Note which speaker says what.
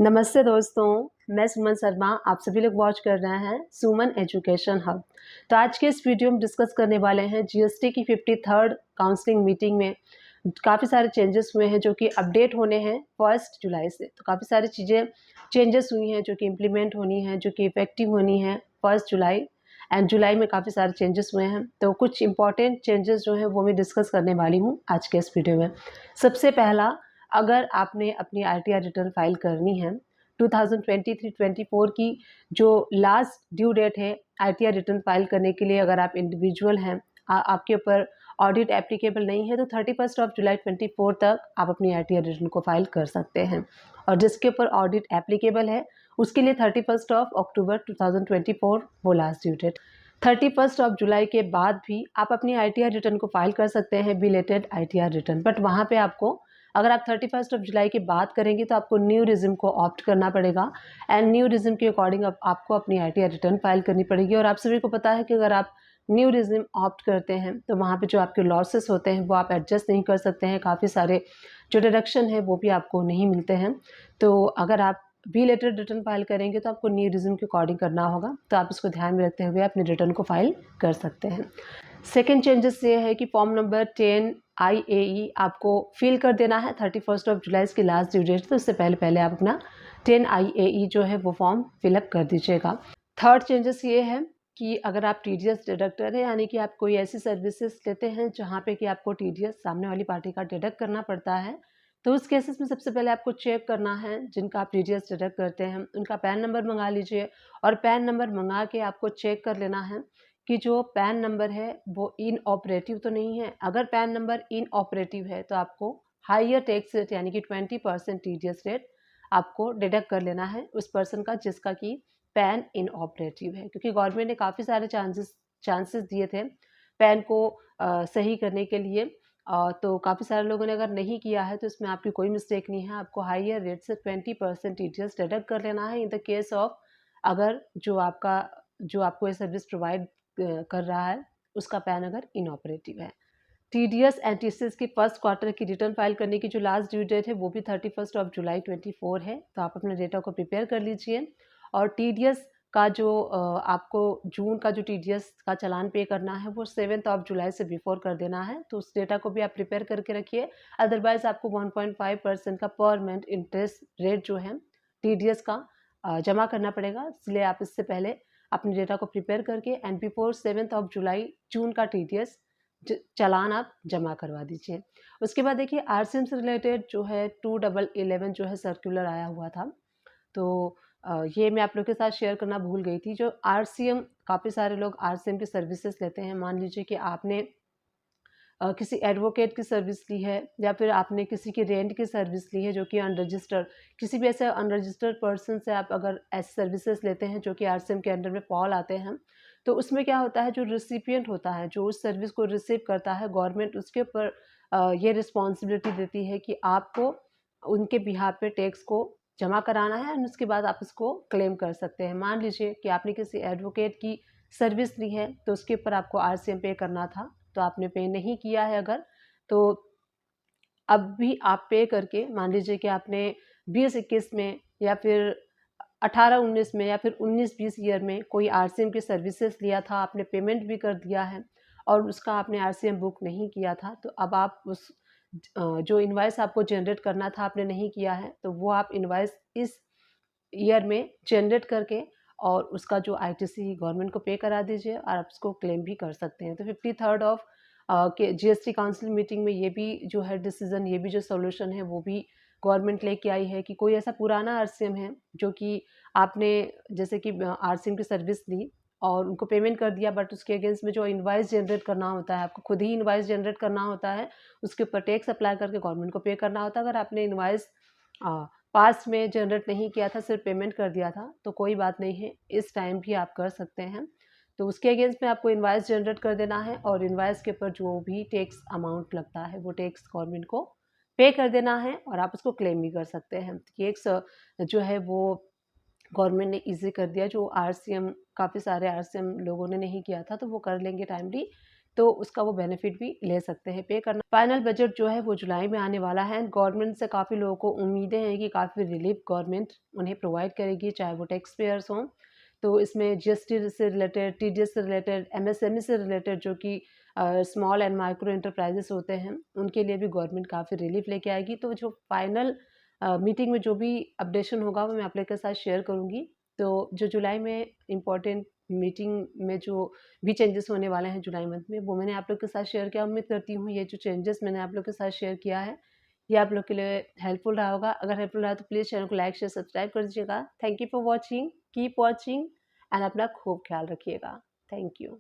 Speaker 1: नमस्ते दोस्तों, मैं सुमन शर्मा। आप सभी लोग वॉच कर रहे हैं सुमन एजुकेशन हब। तो आज के इस वीडियो में डिस्कस करने वाले हैं जीएसटी की 53rd काउंसलिंग मीटिंग में काफ़ी सारे चेंजेस हुए हैं जो कि अपडेट होने हैं 1 जुलाई से। तो काफ़ी सारी चीज़ें चेंजेस हुई हैं जो कि इम्प्लीमेंट होनी है, जो कि इफेक्टिव होनी है 1 जुलाई एंड जुलाई में काफ़ी सारे चेंजेस हुए हैं। तो कुछ इंपॉर्टेंट चेंजेस जो हैं वो मैं डिस्कस करने वाली हूँ आज के इस वीडियो में। सबसे पहला, अगर आपने अपनी आरटीआर रिटर्न फाइल करनी है 2023-24 की जो लास्ट ड्यू डेट है आरटीआर रिटर्न फाइल करने के लिए, अगर आप इंडिविजुअल हैं, आपके ऊपर ऑडिट एप्लीकेबल नहीं है, तो 31 जुलाई 24 तक आप अपनी आरटीआर रिटर्न को फाइल कर सकते हैं। और जिसके ऊपर ऑडिट एप्लीकेबल है उसके लिए 31 अक्टूबर 2024 वो लास्ट ड्यू डेट। 31 जुलाई के बाद भी आप अपनी आईटीआर रिटर्न को फाइल कर सकते हैं, बिलेटेड आईटीआर रिटर्न। बट वहाँ पे आपको, अगर आप 31 जुलाई की बात करेंगे तो आपको न्यू रिज्यूम को ऑप्ट करना पड़ेगा एंड न्यू रिज्यूम के अकॉर्डिंग आपको अपनी आईटीआर रिटर्न फाइल करनी पड़ेगी। और आप सभी को पता है कि अगर आप न्यू रिज्यूम ऑप्ट करते हैं तो वहाँ पे जो आपके लॉसेस होते हैं वो आप एडजस्ट नहीं कर सकते हैं। काफ़ी सारे जो डिडक्शन है वो भी आपको नहीं मिलते हैं। तो अगर आप बिलेटेड रिटर्न फाइल करेंगे तो आपको न्यू रिज्यूम के अकॉर्डिंग करना होगा। तो आप इसको ध्यान में रखते हुए अपने रिटर्न को फाइल कर सकते हैं। सेकेंड चेंजेस ये है कि फॉर्म नंबर 10 IAE आपको फिल कर देना है 31 जुलाई की लास्ट ड्यू डेट। तो उससे पहले आप अपना 10 IAE जो है वो फॉर्म फिलअप कर दीजिएगा। थर्ड चेंजेस ये है कि अगर आप TDS डिडक्टर है, यानी कि आप कोई ऐसी सर्विसेज लेते हैं जहाँ पे कि आपको TDS सामने वाली पार्टी का डिडक्ट करना पड़ता है, तो उस केसेस में सबसे पहले आपको चेक करना है जिनका आप TDS डिडक्ट करते हैं उनका पैन नंबर मंगा लीजिए। और पैन नंबर मंगा के आपको चेक कर लेना है कि जो पैन नंबर है वो इन ऑपरेटिव तो नहीं है। अगर पैन नंबर इन ऑपरेटिव है तो आपको हायर टैक्स रेट यानी कि 20% TDS रेट आपको डिडक्ट कर लेना है उस पर्सन का जिसका कि पैन इन ऑपरेटिव है। क्योंकि गवर्नमेंट ने काफ़ी सारे चांसेस दिए थे पैन को सही करने के लिए। तो काफ़ी सारे लोगों ने अगर नहीं किया है तो इसमें आपकी कोई मिस्टेक नहीं है। आपको हायर रेट से 20% TDS डिडक्ट कर लेना है इन द केस ऑफ अगर जो आपको ये सर्विस प्रोवाइड कर रहा है उसका पैन अगर इनऑपरेटिव है। TDS एंड TCS की फर्स्ट क्वार्टर की रिटर्न फाइल करने की जो लास्ट ड्यू डेट है वो भी 31 जुलाई 24 है। तो आप अपने डेटा को प्रिपेयर कर लीजिए। और TDS का जो आपको जून का जो TDS का चालान पे करना है वो 7 जुलाई से बिफोर कर देना है। तो उस डेटा को भी आप प्रिपेयर करके रखिए। अदरवाइज आपको 1.5% का पर मंथ इंटरेस्ट रेट जो है TDS का जमा करना पड़ेगा। इसलिए आप इससे पहले अपने डेटा को प्रिपेयर करके एंड बिफोर 7 जुलाई जून का TDS चालान आप जमा करवा दीजिए। उसके बाद देखिए RCM से रिलेटेड जो है 2111 जो है सर्कुलर आया हुआ था। तो ये मैं आप लोग के साथ शेयर करना भूल गई थी। जो RCM, काफ़ी सारे लोग RCM की सर्विसेज लेते हैं। मान लीजिए कि आपने किसी एडवोकेट की सर्विस ली है या फिर आपने किसी की रेंट की सर्विस ली है जो कि अनरजिस्टर्ड, किसी भी ऐसे अनरजिस्टर्ड पर्सन से आप अगर ऐसी सर्विसेज लेते हैं जो कि RCM के अंडर में फॉल आते हैं, तो उसमें क्या होता है, जो रिसिपिएंट होता है, जो उस सर्विस को रिसीव करता है, गवर्नमेंट उसके ऊपर ये रिस्पॉन्सिबिलिटी देती है कि आपको उनके बिहाफ पे टैक्स को जमा कराना है और उसके बाद आप उसको क्लेम कर सकते हैं। मान लीजिए कि आपने किसी एडवोकेट की सर्विस ली है तो उसके ऊपर आपको RCM पे करना था, तो आपने पे नहीं किया है अगर, तो अब भी आप पे करके, मान लीजिए कि आपने 20-21 में या फिर 18-19 में या फिर 19-20 ईयर में कोई RCM की सर्विसेज लिया था, आपने पेमेंट भी कर दिया है और उसका आपने RCM बुक नहीं किया था, तो अब आप उस जो इनवॉइस आपको जनरेट करना था आपने नहीं किया है, तो वो आप इनवॉइस इस ईयर में जनरेट करके और उसका जो ITC गवर्नमेंट को पे करा दीजिए और आप उसको क्लेम भी कर सकते हैं। तो 53rd ऑफ के GST काउंसिल मीटिंग में ये भी जो है डिसीजन, ये भी जो सॉल्यूशन है वो भी गवर्नमेंट लेके आई है कि कोई ऐसा पुराना RCM है जो कि आपने जैसे कि RCM की सर्विस ली और उनको पेमेंट कर दिया, बट उसके अगेंस्ट में जो इनवॉइस जनरेट करना होता है, आपको खुद ही इनवॉइस जनरेट करना होता है, उसके ऊपर टैक्स अप्लाई करके गवर्नमेंट को पे करना होता है। अगर आपने इनवॉइस पास्ट में जनरेट नहीं किया था, सिर्फ पेमेंट कर दिया था, तो कोई बात नहीं है, इस टाइम भी आप कर सकते हैं। तो उसके अगेंस्ट में आपको इनवॉइस जनरेट कर देना है और इनवॉइस के ऊपर जो भी टैक्स अमाउंट लगता है वो टैक्स गवर्नमेंट को पे कर देना है और आप उसको क्लेम भी कर सकते हैं। टैक्स जो है वो गवर्नमेंट ने ईजी कर दिया। जो RCM, काफ़ी सारे RCM लोगों ने नहीं किया था तो वो कर लेंगे टाइमली, तो उसका वो बेनिफिट भी ले सकते हैं पे करना। फाइनल बजट जो है वो जुलाई में आने वाला है। गवर्नमेंट से काफ़ी लोगों को उम्मीदें हैं कि काफ़ी रिलीफ गवर्नमेंट उन्हें प्रोवाइड करेगी, चाहे वो टैक्स पेयर्स हों। तो इसमें जीएसटी से रिलेटेड, टीडीएस से रिलेटेड, एमएसएमई से रिलेटेड जो कि स्मॉल एंड माइक्रो एंटरप्राइजेस होते हैं, उनके लिए भी गवर्नमेंट काफ़ी रिलीफ लेके आएगी। तो जो फाइनल मीटिंग में जो भी अपडेशन होगा वो मैं आप लोग के साथ शेयर करूँगी। तो जो जुलाई में इम्पोर्टेंट मीटिंग में जो भी चेंजेस होने वाले हैं जुलाई मंथ में, वो मैंने आप लोग के साथ शेयर किया। उम्मीद करती हूँ ये जो चेंजेस मैंने आप लोग के साथ शेयर किया है, ये आप लोग के लिए हेल्पफुल रहा होगा। अगर हेल्पफुल रहा तो प्लीज़ चैनल को लाइक, शेयर, सब्सक्राइब कर दीजिएगा। Thank you for watching, keep watching and अपना खूब ख्याल रखिएगा। Thank you.